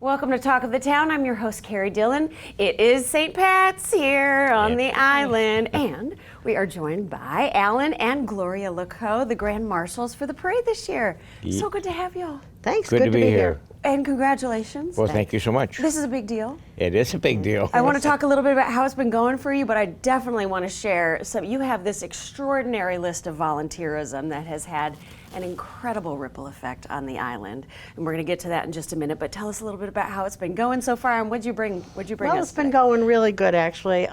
Welcome to Talk of the Town. I'm your host, Carrie Dillon. It is St. Pat's here on the island, and we are joined by Allan and Gloria LaCoe, the Grand Marshals for the parade this year. So good to have y'all. Thanks. Good to be here. And congratulations. Well, thank you so much. This is a big deal. It is a big deal. I want to talk a little bit about how it's been going for you, but I definitely want to share some. You have this extraordinary list of volunteerism that has had an incredible ripple effect on the island, and we're going to get to that in just a minute. But tell us a little bit about how it's been going so far, and what'd you bring? Well, us it's been today? going really good, actually.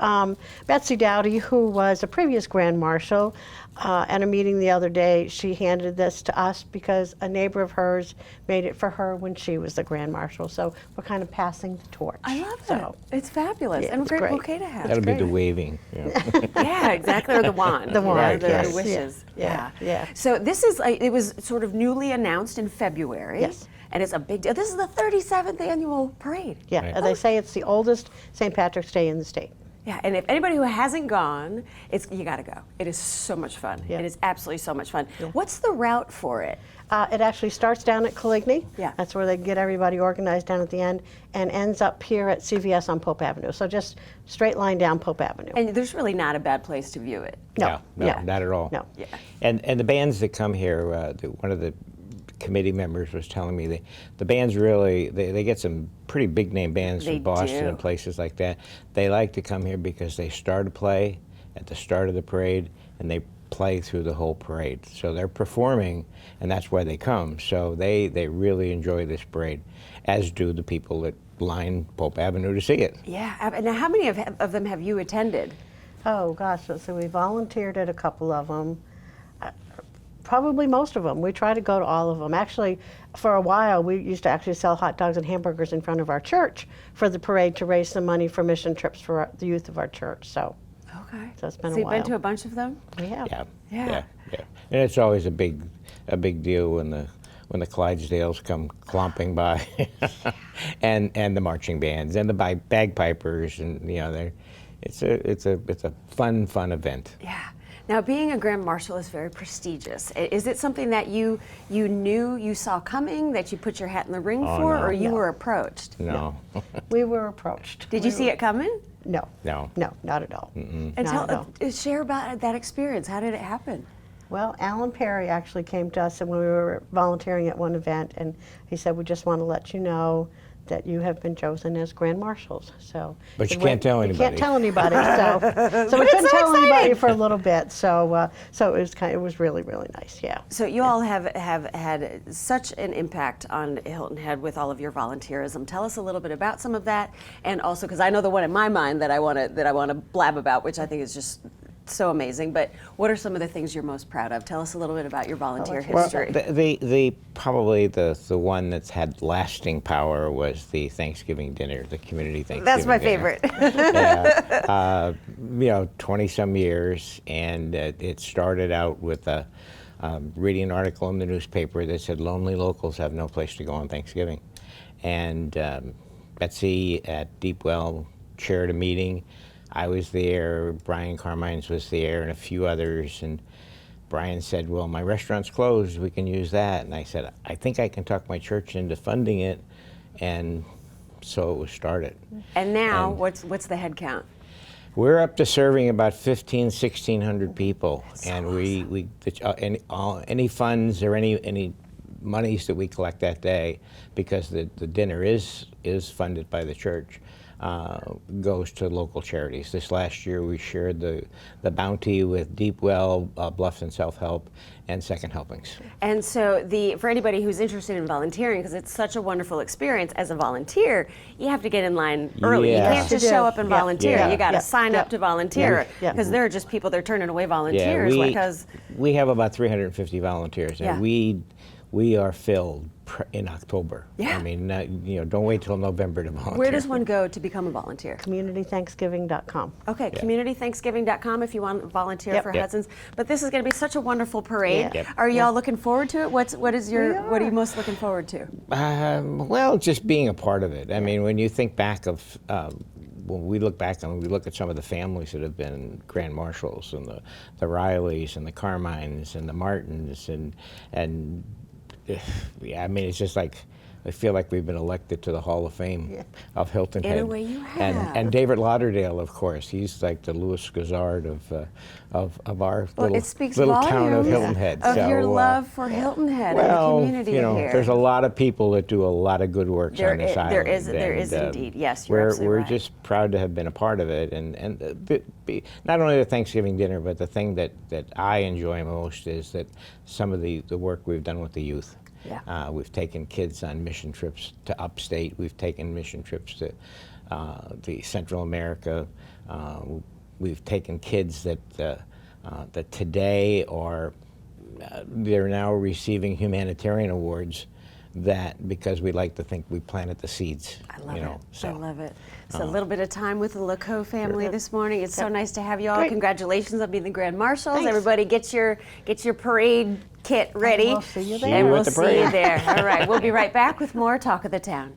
Betsy Dowdy, who was a previous Grand Marshal, at a meeting the other day, she handed this to us because a neighbor of hers made it for her when she was the Grand Marshal. So we're kind of passing the torch. I love it. It's fabulous, Yeah, and a it's great great. bouquet to have. That'll be great. the waving. Yeah, exactly, or the wand. The wand, Right, yes. the wishes. Yeah. So this is, it was sort of newly announced in February. Yes. And it's a big deal. This is the 37th annual parade. Yeah, Right. and they say it's the oldest St. Patrick's Day in the state. Yeah, and if anybody who hasn't gone, you got to go. It is so much fun. Yeah. It is absolutely so much fun. What's the route for it? It actually starts down at Coligny. Yeah. That's where they get everybody organized down at the end, and ends up here at CVS on Pope Avenue. So just straight line down Pope Avenue. And there's really not a bad place to view it. No. No, Yeah. not at all. No. Yeah. And the bands that come here, one of the committee members was telling me the bands really, they get some pretty big name bands They from Boston do. and places like that. They like to come here because they start a play at the start of the parade and they play through the whole parade. So they're performing, and that's why they come. So they really enjoy this parade, as do the people that line Pope Avenue to see it. Yeah. Now, how many of them have you attended? Oh gosh, so we volunteered at a couple of them. Probably most of them. We try to go to all of them. Actually, for a while, we used to actually sell hot dogs and hamburgers in front of our church for the parade to raise some money for mission trips for the youth of our church. So, Okay. So it's been a you've been while. to a bunch of them? we have. Yeah. And it's always a big deal when the Clydesdales come clomping by, and the marching bands and the bagpipers, and it's a fun event. Yeah. Now, being a Grand Marshal is very prestigious. Is it something that you knew you saw coming, that you put your hat in the ring Oh, for, no. or you No. were approached? No, We were approached. Did you see it coming? No. no. No, not at all. And Not at all. share about that experience. How did it happen? Well, Allan Perry actually came to us and when we were volunteering at one event, and he said, "We just want to let you know that you have been chosen as Grand Marshals." So, But you it can't tell You anybody. can't tell anybody. So we couldn't tell anybody for a little bit. So it was really nice. Yeah. So you all have had such an impact on Hilton Head with all of your volunteerism. Tell us a little bit about some of that, and also because I know the one in my mind that I want to blab about, which I think is just so amazing. But what are some of the things you're most proud of? Tell us a little bit about your volunteer Well, history. the probably the one that's had lasting power was the Thanksgiving dinner, the community Thanksgiving That's my dinner. favorite. 20-some years, and it started out with reading an article in the newspaper that said lonely locals have no place to go on Thanksgiving, and Betsy at Deepwell chaired a meeting. I was there, Brian Carmines was there, and a few others, and Brian said, "Well, my restaurant's closed, we can use that." And I said, "I think I can talk my church into funding it," and so it was started. And now, And- what's the head count? We're up to serving about 1,600 people, and any funds or any monies that we collect that day, because the dinner is funded by the church, goes to local charities. This last year we shared the bounty with Deepwell, Bluffs and Self-Help, and Second Helpings. And so for anybody who's interested in volunteering, because it's such a wonderful experience as a volunteer, you have to get in line early. Yeah. You can't Yes, just you do. show up and Yeah. volunteer. Yeah. You got to Yeah. sign Yeah. up to volunteer, Yeah. because there are just people that are turning away volunteers because we have about 350 volunteers, and we are filled in October. Yeah. I mean, don't wait till November to volunteer. where does one go to become a volunteer? CommunityThanksgiving.com. Okay, communitythanksgiving.com if you want to volunteer Yep. for Yep. Hudson's. But this is going to be such a wonderful parade. Yeah. Yep. Are y'all looking forward to it? What are you most looking forward to? Well, just being a part of it. I mean, when you think back of, when we look back and we look at some of the families that have been Grand Marshals, and the Rileys and the Carmines and the Martins, and yeah, I mean, it's just like I feel like we've been elected to the Hall of Fame of Hilton Head. In a way you have. And David Lauderdale, of course, he's like the Louis Gossard of our Well, it speaks little town of volumes Hilton Head. of So, your love for Hilton Head and the well, community you know, here. there's a lot of people that do a lot of good work on this island. There is indeed. Yes, you're absolutely We're right. just proud to have been a part of it, and not only the Thanksgiving dinner, but the thing that I enjoy most is that some of the work we've done with the youth. Yeah. We've taken kids on mission trips to upstate. We've taken mission trips to the Central America. We've taken kids that today are they're now receiving humanitarian awards. That because we like to think we planted the seeds. I love you know, it. So. I love it. So a little bit of time with the LaCoe family this morning. It's so nice to have you all. Great. Congratulations on being the Grand Marshals. Thanks. Everybody get your parade kit ready. we'll see you See there. you And at we'll the see you parade. there. All right. We'll be right back with more Talk of the Town.